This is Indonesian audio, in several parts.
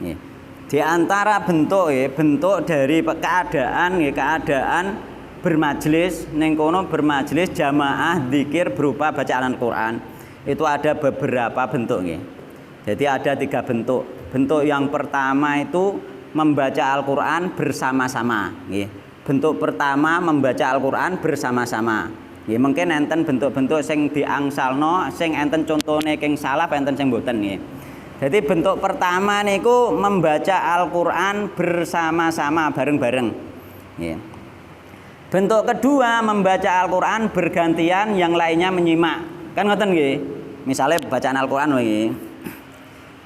Nggih. Di antara bentuk bentuk dari keadaan bermajelis ning kono bermajelis jamaah zikir berupa bacaan Al-Qur'an. Itu ada beberapa bentuk nggih. Jadi ada 3 bentuk. Bentuk yang pertama itu membaca Al-Qur'an bersama-sama nggih. Bentuk pertama membaca Al-Qur'an bersama-sama. Nggih, mungkin enten bentuk-bentuk sing diangsalno sing enten contone king salaf enten sing mboten nggih. Jadi bentuk pertama niku membaca Al-Qur'an bersama-sama bareng-bareng. Nggih. Bentuk kedua membaca Al-Qur'an bergantian yang lainnya menyimak. Kan ngoten nggih. Misalnya bacaan Al-Qur'an nggih.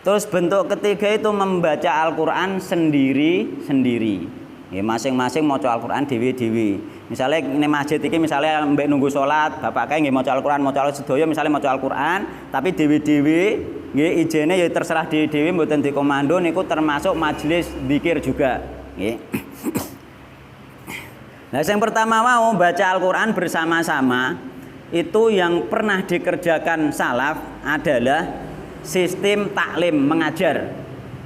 Terus bentuk ketiga itu membaca Al-Qur'an sendiri-sendiri. Nggih, masing-masing maca Al-Qur'an dhewe-dhewe. Misalnya ini masjid iki misalnya mbek nunggu salat, bapake nggih maca Al-Qur'an, maca sedaya misalnya maca Al-Qur'an, tapi dhewe-dhewe nggih ijene ya terserah dhewe-dhewe mboten dikomando niku termasuk majelis zikir juga, nggih. Nah, yang pertama mau baca Al-Qur'an bersama-sama itu yang pernah dikerjakan salaf adalah sistem taklim mengajar.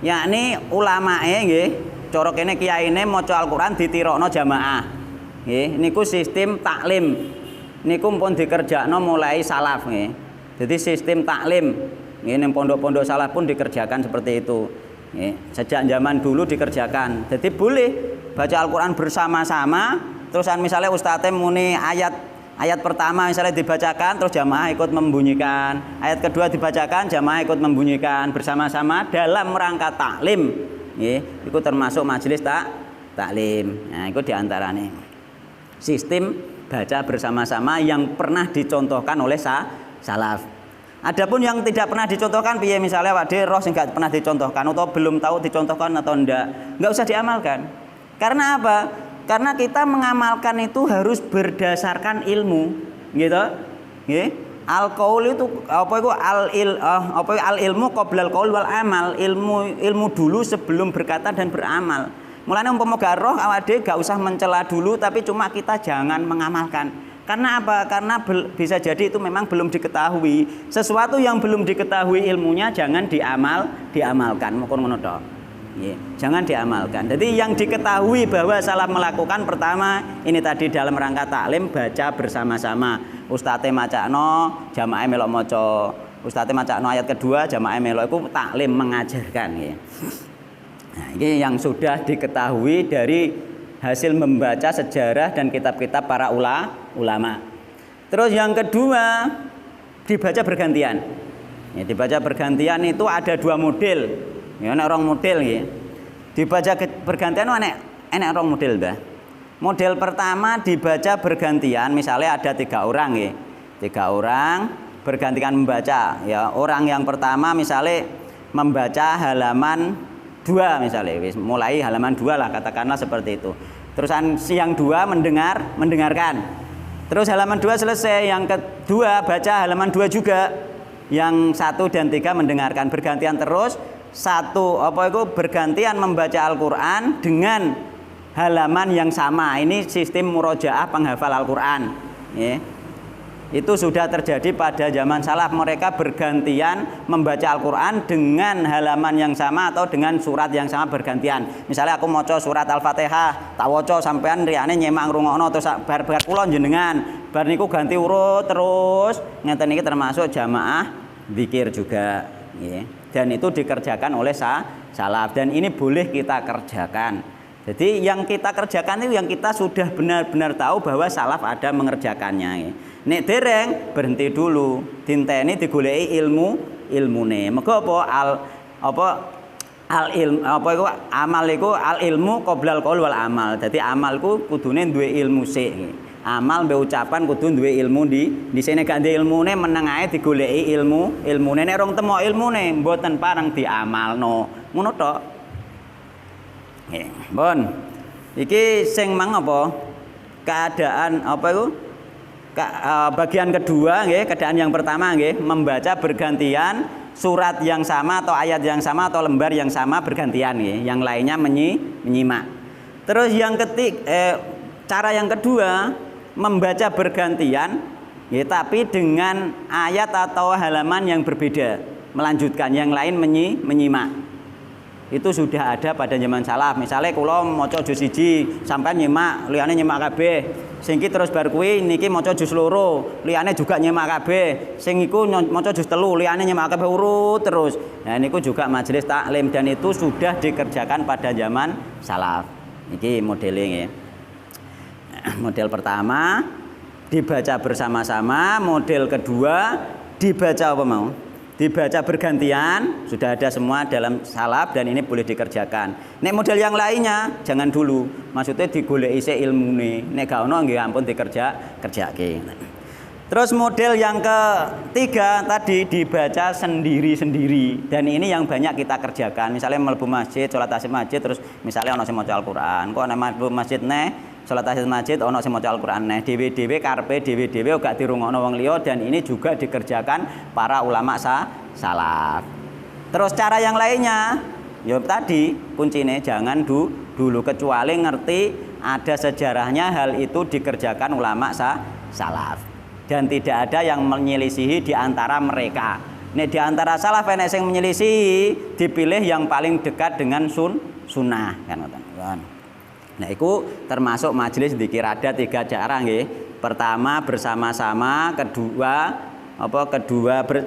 Yakni ulamae nggih, cara kene kiyaine maca Al-Qur'an ditirokno jamaah. Nggih, niku sistem taklim. Niku pun dikerjakno mulai salaf nggih. Jadi sistem taklim nggih ning pondok-pondok salaf pun dikerjakan seperti itu. Nggih, sejak zaman dulu dikerjakan. Jadi boleh baca Al-Qur'an bersama-sama, terusan misalnya ustadz muni ayat pertama misalnya dibacakan terus jamaah ikut membunyikan, ayat kedua dibacakan jamaah ikut membunyikan bersama-sama dalam rangka taklim. Nggih, itu termasuk majelis taklim. Nah, itu diantaranya sistem baca bersama-sama yang pernah dicontohkan oleh salaf. Adapun yang tidak pernah dicontohkan piye misalnya wade roh sing gak pernah dicontohkan atau belum tahu dicontohkan atau enggak usah diamalkan. Karena apa? Karena kita mengamalkan itu harus berdasarkan ilmu, gitu. Nggih. Al-qaul itu apa itu al ilmu qoblal qaul wal amal. Ilmu dulu sebelum berkata dan beramal. Mulane umpama gak roh awake gak usah mencela dulu tapi cuma kita jangan mengamalkan. Karena apa? Karena bisa jadi itu memang belum diketahui. Sesuatu yang belum diketahui ilmunya jangan diamalkan. Mokon ngono tok. Nggih, jangan diamalkan. Jadi yang diketahui bahwa salah melakukan pertama ini tadi dalam rangka taklim baca bersama-sama. Ustadz macakno, jamaah melok maca. Ustadz macakno ayat kedua, jamaah melok iku taklim mengajarkan nggih. Nah, ini yang sudah diketahui dari hasil membaca sejarah dan kitab-kitab para ulama. Terus yang kedua dibaca bergantian. Ya, dibaca bergantian itu ada 2 model. Ya nek rong model nggih. Dibaca bergantian enek rong model, Mbah. Model pertama dibaca bergantian, misalnya ada 3 orang nggih. 3 orang bergantian membaca. Ya, orang yang pertama misalnya membaca halaman 2 misalnya, mulai halaman 2 lah katakanlah seperti itu. Terusan yang 2 mendengarkan. Terus halaman 2 selesai, yang kedua baca halaman 2 juga. Yang 1 dan 3 mendengarkan, bergantian terus. Bergantian membaca Al-Qur'an dengan halaman yang sama. Ini sistem murojaah penghafal Al-Qur'an. Ya. Itu sudah terjadi pada zaman salaf, mereka bergantian membaca Al-Qur'an dengan halaman yang sama atau dengan surat yang sama bergantian. Misalnya aku maca surat Al-Fatihah, tak waca sampean riyane nyemak ngrungokno terus bar kula jenengan. Bar niku ganti urut terus. Ngeten iki termasuk jamaah zikir juga, ya. Dan itu dikerjakan oleh salaf dan ini boleh kita kerjakan. Jadi yang kita kerjakan itu yang kita sudah benar-benar tahu bahwa salaf ada mengerjakannya. Nek dereng berhenti dulu, dinteni digoleki ilmune. Mergo amal iku al ilmu qoblal qaul wal amal. Dadi amalku kudune duwe ilmu sik. Amal mbek ucapan kudu duwe ilmu di sini gak ndek ilmune meneng ae digoleki ilmune nek rong temu ilmune mboten pareng diamalno. Ngono tok. Nggih, pun. Iki sing mang apa? Keadaan apa iku? Bagian kedua nggih, keadaan yang pertama nggih, membaca bergantian surat yang sama atau ayat yang sama atau lembar yang sama bergantian nggih, yang lainnya menyimak. Terus yang cara yang kedua membaca bergantian ya, tapi dengan ayat atau halaman yang berbeda, melanjutkan yang lain menyimak. itu sudah ada pada zaman salaf. Misalnya kula maca juz 1 sampean nyimak, liyane nyimak kabeh. Sing iki terus bar kuwi niki maca juz 2, liyane juga nyimak kabeh. Sing iku maca juz 3, liyane nyimak kabeh urut terus. Nah niku juga majelis taklim dan itu sudah dikerjakan pada zaman salaf. Niki modelnya nggih. Model pertama dibaca bersama-sama, model kedua dibaca apa mau? Dibaca bergantian, sudah ada semua dalam salaf dan ini boleh dikerjakan. Nek model yang lainnya jangan dulu, maksudnya digoleki isih ilmune. Nek gak ono nggih ampun kerjake. Terus model yang ketiga tadi dibaca sendiri-sendiri dan ini yang banyak kita kerjakan. Misalnya mlebu masjid, sholat tasyahud masjid, terus misalnya ono sing maca Al-Qur'an. Kok nek mlebu masjid sholat tasyahud masjid ono sing maca Al-Qur'an dhewe-dhewe karepe dhewe-dhewe gak dirungokno wong liya dan ini juga dikerjakan para ulama salaf. Terus cara yang lainnya ya tadi kuncine jangan dulu kecuali ngerti ada sejarahnya hal itu dikerjakan ulama salaf dan tidak ada yang menyelisihi di antara mereka. Nek di antara salaf enek sing menyelisihi dipilih yang paling dekat dengan sunnah kan ngoten. Nah, itu termasuk majelis dzikir ada 3 cara nggih. Pertama bersama-sama, kedua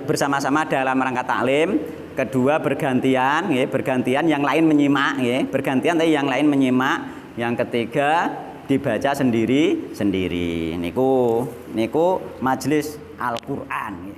bersama-sama dalam rangka taklim, kedua bergantian nggih, bergantian yang lain menyimak nggih, bergantian tapi yang lain menyimak, yang ketiga dibaca sendiri-sendiri. Niku majelis Al-Qur'an.